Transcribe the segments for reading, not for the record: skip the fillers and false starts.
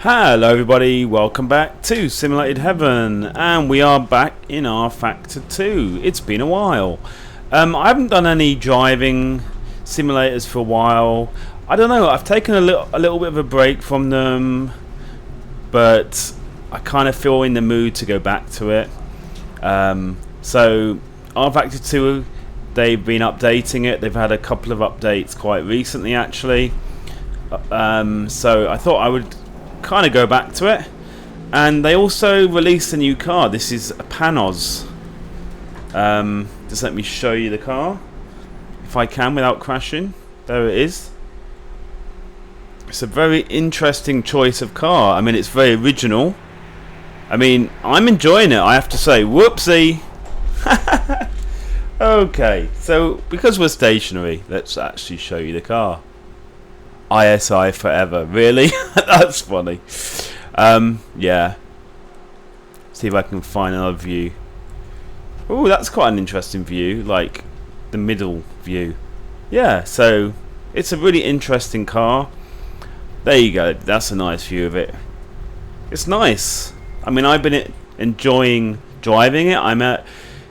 Hello everybody, welcome back to Simulated Heaven, and we are back in Rfactor 2. It's been a while. I haven't done any driving simulators for a while. I don't know, I've taken a little bit of a break from them, but I kind of feel in the mood to go back to it. So Rfactor 2, they've been updating it. They've had a couple of updates quite recently actually. So I thought I would kind of go back to it, and they also released a new car. This is a Panoz. Just let me show you the car if I can without crashing. There it is. It's a very interesting choice of car. I mean, it's very original. I mean, I'm enjoying it, I have to say. Whoopsie. Okay, so because we're stationary, let's actually show you the car. ISI forever, really? That's funny. Yeah. See if I can find another view. Oh, that's quite an interesting view, like the middle view. Yeah, so it's a really interesting car. There you go. That's a nice view of it. It's nice. I mean, I've been enjoying driving it. I'm at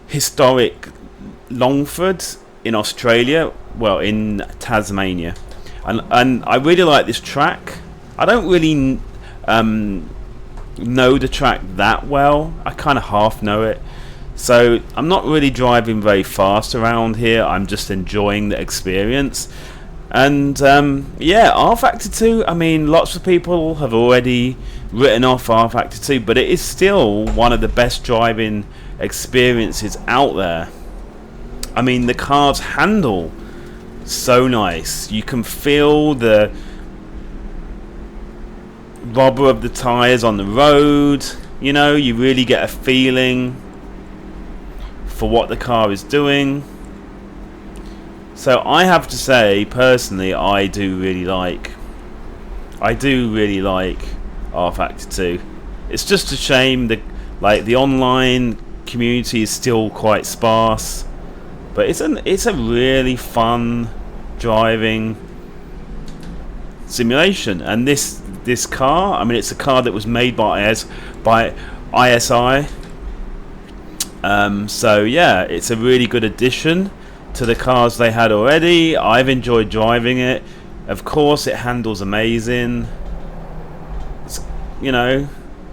historic Longford in Australia, well, in Tasmania. And I really like this track. I don't really know the track that well. I kind of half know it. So I'm not really driving very fast around here. I'm just enjoying the experience. And yeah, Rfactor 2, I mean, lots of people have already written off Rfactor 2, but it is still one of the best driving experiences out there. I mean, the cars handle so nice. You can feel the rubber of the tires on the road. You know, you really get a feeling for what the car is doing. So I have to say, personally, I do really like Rfactor 2. It's just a shame that the online community is still quite sparse. But it's a really fun driving simulation, and this car, I mean, it's a car that was made by ISI. So yeah, it's a really good addition to the cars they had already. I've enjoyed driving it. Of course, it handles amazing. You know,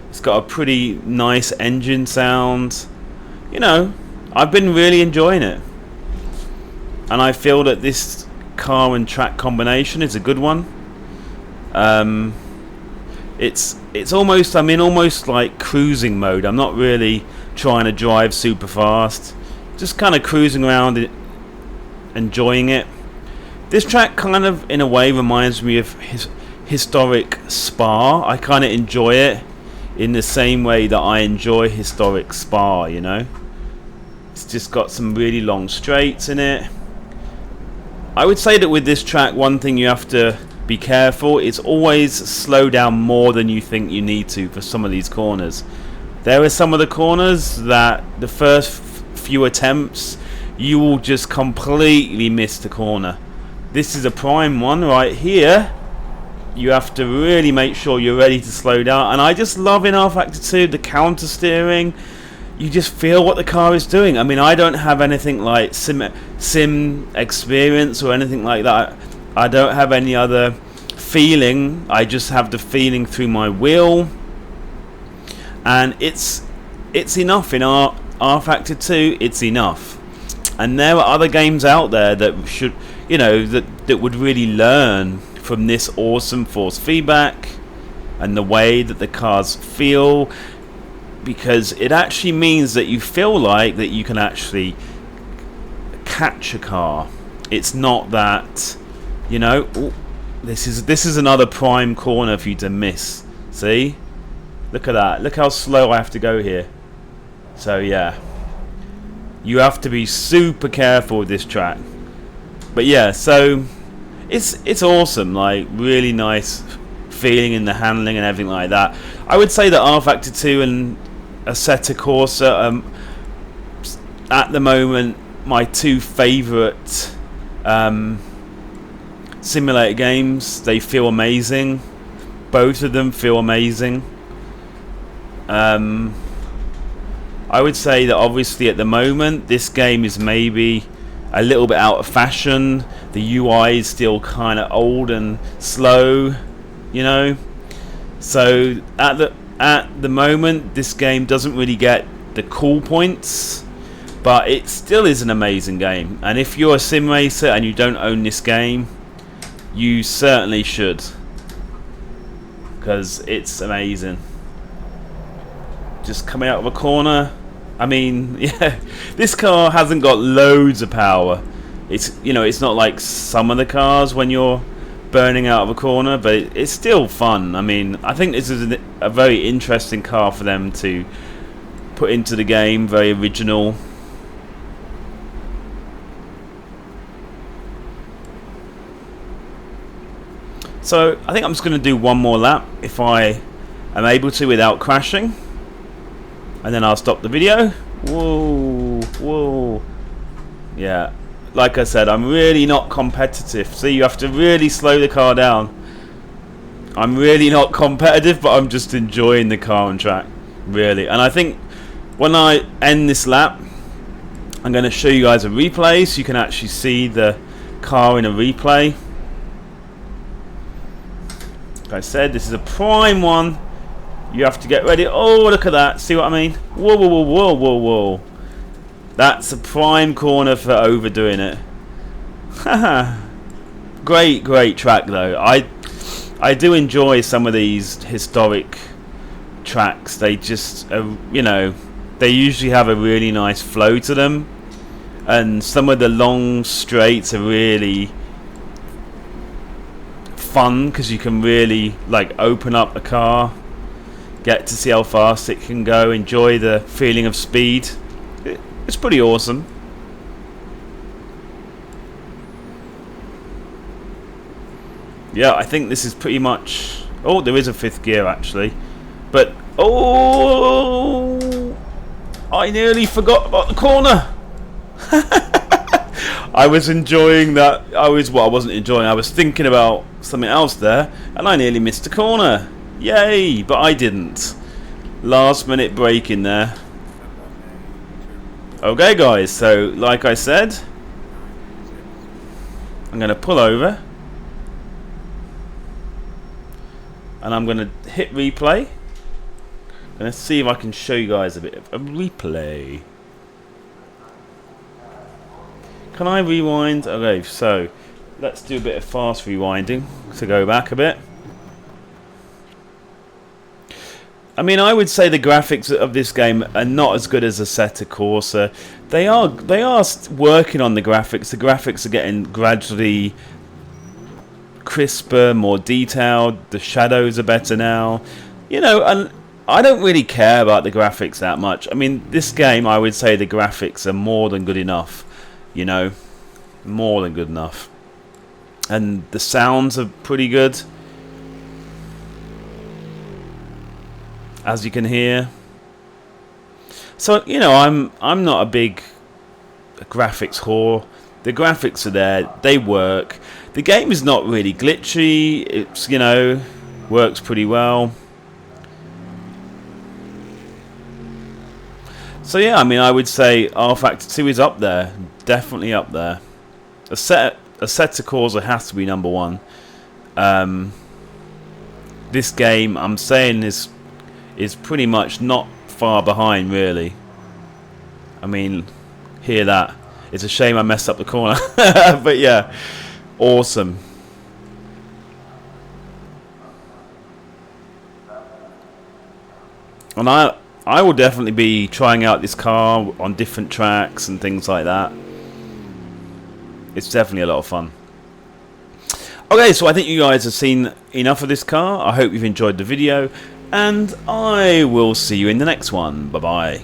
it's got a pretty nice engine sound. You know, I've been really enjoying it. And I feel that this car and track combination is a good one. It's almost, I'm in almost like cruising mode. I'm not really trying to drive super fast. Just kind of cruising around it, enjoying it. This track kind of, in a way, reminds me of historic Spa. I kind of enjoy it in the same way that I enjoy historic Spa, you know. It's just got some really long straights in it. I would say that with this track, one thing you have to be careful, it's always slow down more than you think you need to for some of these corners. There are some of the corners that the first few attempts, you will just completely miss the corner. This is a prime one right here. You have to really make sure you're ready to slow down. And I just love in Rfactor 2 the counter steering. You just feel what the car is doing. I mean, I don't have anything like sim experience or anything like that. I don't have any other feeling. I just have the feeling through my wheel, and it's enough in Rfactor 2. It's enough. And there are other games out there that should, you know, that would really learn from this awesome force feedback and the way that the cars feel. Because it actually means that you feel like that you can actually catch a car. It's not that, you know, ooh, this is another prime corner for you to miss. See? Look at that. Look how slow I have to go here. So yeah, you have to be super careful with this track. But yeah, so it's awesome. Like, really nice feeling in the handling and everything like that. I would say that Rfactor 2 and Assetto Corsa, at the moment, my two favourite simulator games. They feel amazing. both of them feel amazing. I would say that obviously at the moment this game is maybe a little bit out of fashion. The UI is still kind of old and slow, you know. So at the moment this game doesn't really get the cool points, but it still is an amazing game. And if you're a sim racer and you don't own this game, you certainly should, because it's amazing. Just coming out of a corner, I mean, yeah, this car hasn't got loads of power. It's, you know, it's not like some of the cars when you're burning out of a corner, but it's still fun. I mean, I think this is a very interesting car for them to put into the game, very original. So I think I'm just going to do one more lap if I am able to without crashing, and then I'll stop the video. Whoa, whoa. Yeah, like I said, I'm really not competitive. See, you have to really slow the car down. I'm really not competitive, but I'm just enjoying the car and track, really. And I think when I end this lap, I'm going to show you guys a replay so you can actually see the car in a replay. Like I said, this is a prime one. You have to get ready. Oh, look at that. See what I mean? Whoa, whoa, whoa, whoa, whoa, whoa. That's a prime corner for overdoing it. Haha. Great, great track though. I do enjoy some of these historic tracks. They just, you know, they usually have a really nice flow to them. And some of the long straights are really fun because you can really like open up a car, get to see how fast it can go, enjoy the feeling of speed. It's pretty awesome. Yeah, I think this is pretty much... Oh, there is a fifth gear actually, but oh, I nearly forgot about the corner. I was enjoying that. I wasn't enjoying. I was thinking about something else there, and I nearly missed the corner. Yay! But I didn't. Last minute break in there. Okay, guys. So, like I said, I'm going to pull over, and I'm going to hit replay. I'm going to see if I can show you guys a bit of a replay. Can I rewind? Okay, so let's do a bit of fast rewinding to go back a bit. I mean, I would say the graphics of this game are not as good as Assetto Corsa. They are working on the graphics. The graphics are getting gradually crisper, more detailed. The shadows are better now. You know, and I don't really care about the graphics that much. I mean, this game, I would say the graphics are more than good enough. You know, more than good enough. And the sounds are pretty good, as you can hear. So, you know, I'm not a big graphics whore. The graphics are there, they work. The game is not really glitchy. It's, you know, works pretty well. So yeah, I mean, I would say Rfactor 2 is up there, definitely up there. Assetto Corsa has to be number one. This game, I'm saying, is pretty much not far behind, really. I mean, hear that? It's a shame I messed up the corner, but yeah, awesome. And I will definitely be trying out this car on different tracks and things like that. It's definitely a lot of fun. Okay, so I think you guys have seen enough of this car. I hope you've enjoyed the video, and I will see you in the next one. Bye-bye.